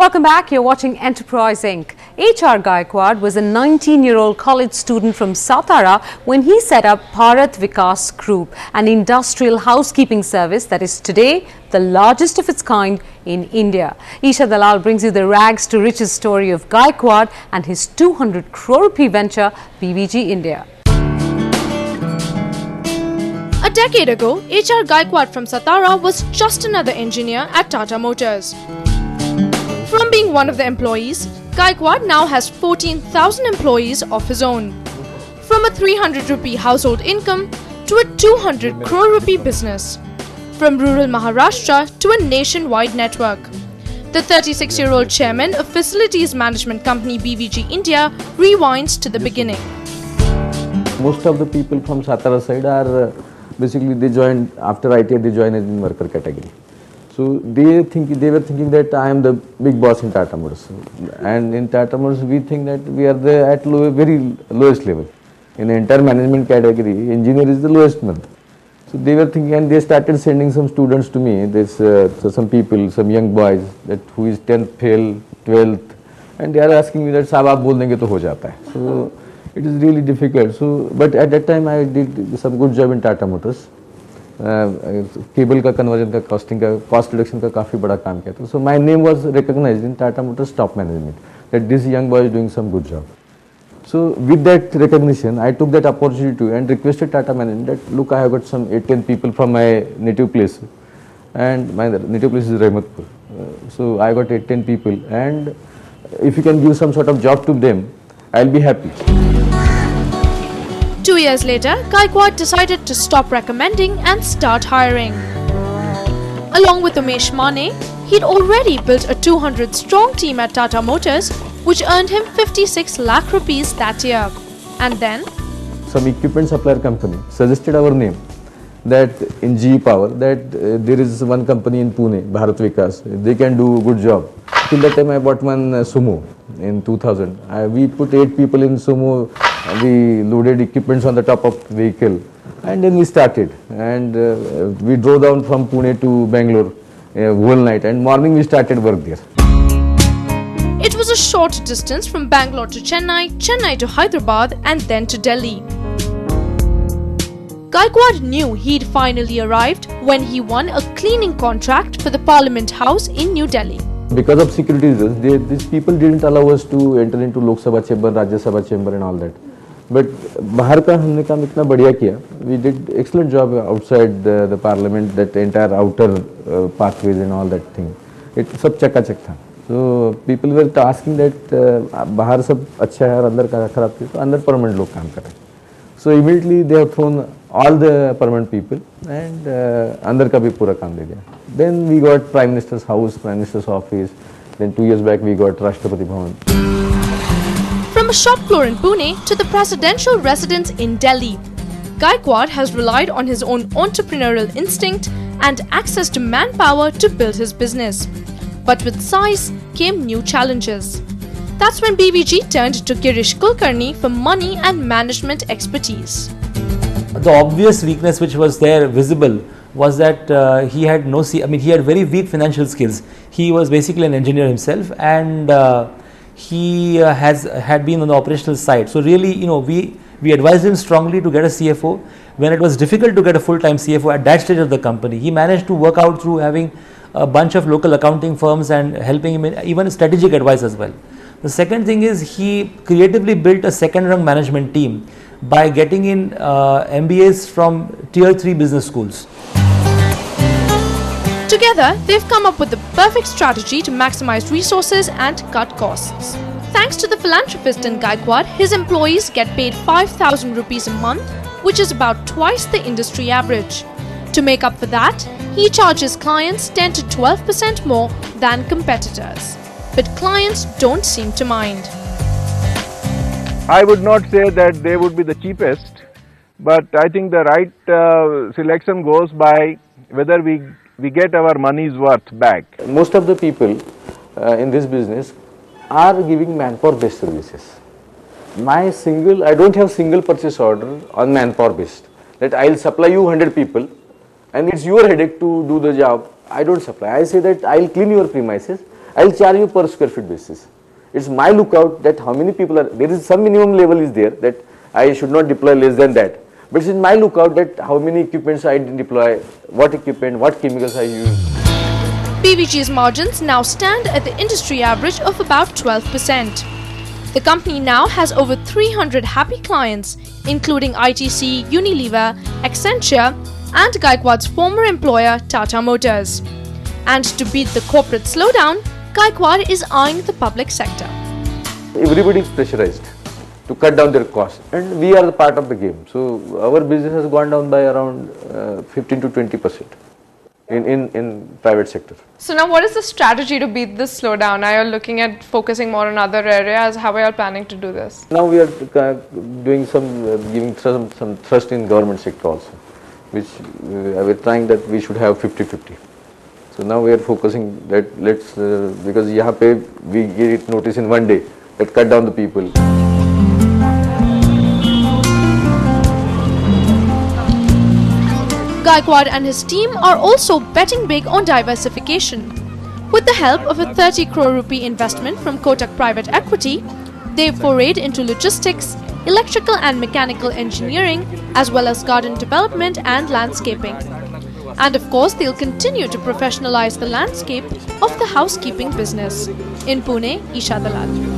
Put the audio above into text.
Welcome back. You're watching Enterprise Inc. HR Gaekwad was a 19-year-old college student from Satara when he set up Bharat Vikas Group, an industrial housekeeping service that is today the largest of its kind in India. Isha Dalal brings you the rags to riches story of Gaekwad and his 200 crore rupee venture BVG India. A decade ago, HR Gaekwad from Satara was just another engineer at Tata Motors. From being one of the employees, Gaekwad now has 14,000 employees of his own. From a 300 rupee household income to a 200 crore rupee business. From rural Maharashtra to a nationwide network. The 36-year-old chairman of facilities management company BVG India rewinds to the beginning. Most of the people from Satara side are basically they joined after ITI, they joined in worker category. So they were thinking that I am the big boss in Tata Motors, and in Tata Motors we think that we are at very lowest level. In the entire management category, engineer is the lowest one. So they were thinking, and they started sending some students to me. So some people, some young boys, that who is 10th fail, 12th, and they are asking me that "Saab aap bol denge to ho jata hai." So it is really difficult. So, but at that time I did some good job in Tata Motors. Cable का conversion का costing का cost reduction का काफ़ी बड़ा काम किया था. So my name was recognised in Tata Motors top management that this young boy is doing some good job. So with that recognition, I took that opportunity to and requested Tata management that look, I have got some 8-10 people from my native place, and my native place is Rahmatpur. So I got 8-10 people, and if you can give some sort of job to them, I'll be happy. 2 years later, Gaekwad decided to stop recommending and start hiring. Along with Umesh Mane, he'd already built a 200-strong team at Tata Motors, which earned him 56 lakh rupees that year. And then, some equipment supplier company suggested our name that in GE Power that there is one company in Pune, Bharat Vikas, they can do a good job. Till that time I bought one Sumo in 2000. We put 8 people in Sumo. We loaded equipments on the top of the vehicle, and then we started, and we drove down from Pune to Bangalore whole night, and morning we started work there. It was a short distance from Bangalore to Chennai, Chennai to Hyderabad, and then to Delhi. Gaekwad knew he'd finally arrived when he won a cleaning contract for the Parliament House in New Delhi. Because of security reasons, these people didn't allow us to enter into Lok Sabha chamber, Rajya Sabha chamber and all that. But बाहर का हमने काम इतना बढ़िया किया. We did excellent job outside the parliament, that entire outer pathways and all that thing. It सब चकाचक था. So people were asking that बाहर सब अच्छा है और अंदर का खराब है, तो अंदर permanent लोग काम कर रहे हैं. So immediately they have thrown all the permanent people and अंदर का भी पूरा काम दे दिया. Then we got Prime Minister's house, Prime Minister's office. Then 2 years back we got Rashtrapati Bhavan. From a shop floor in Pune to the presidential residence in Delhi, Gaekwad has relied on his own entrepreneurial instinct and access to manpower to build his business. But with size came new challenges. That's when BVG turned to Girish Kulkarni for money and management expertise. The obvious weakness which was there visible was that he had he had very weak financial skills. He was basically an engineer himself, and he had been on the operational side. So really, we advised him strongly to get a CFO when it was difficult to get a full-time CFO at that stage of the company. He managed to work out through having a bunch of local accounting firms and helping him in even strategic advice as well. The second thing is he creatively built a second-rung management team by getting in MBAs from tier 3 business schools. Together, they've come up with the perfect strategy to maximize resources and cut costs. Thanks to the philanthropist in Gaekwad, his employees get paid 5,000 rupees a month, which is about twice the industry average. To make up for that, he charges clients 10 to 12% more than competitors. But clients don't seem to mind. I would not say that they would be the cheapest, but I think the right selection goes by whether we get our money's worth back. Most of the people in this business are giving manpower based services. I don't have single purchase order on manpower based, that I'll supply you 100 people and it's your headache to do the job. I don't supply. I say that I'll clean your premises, I'll charge you per square feet basis. It's my lookout that how many people are, there is some minimum level is there that I should not deploy less than that. But it's in my lookout that how many equipments I deploy, what equipment, what chemicals I use. BVG's margins now stand at the industry average of about 12%. The company now has over 300 happy clients, including ITC, Unilever, Accenture, and Gaekwad's former employer Tata Motors. And to beat the corporate slowdown, Gaekwad is eyeing the public sector. Everybody is pressurized to cut down their costs, and we are the part of the game. So our business has gone down by around 15 to 20% in private sector. So now what is the strategy to beat this slowdown? Are you looking at focusing more on other areas? How are you planning to do this? Now we are doing giving some thrust in government sector also, which we are trying that we should have 50-50. So now we are focusing that let's, because यहाँ पे we get it notice in one day, that cut down the people. Gaekwad and his team are also betting big on diversification. With the help of a 30 crore rupee investment from Kotak Private Equity, they forayed into logistics, electrical and mechanical engineering, as well as garden development and landscaping. And of course, they'll continue to professionalize the landscape of the housekeeping business. In Pune, Isha Dalal.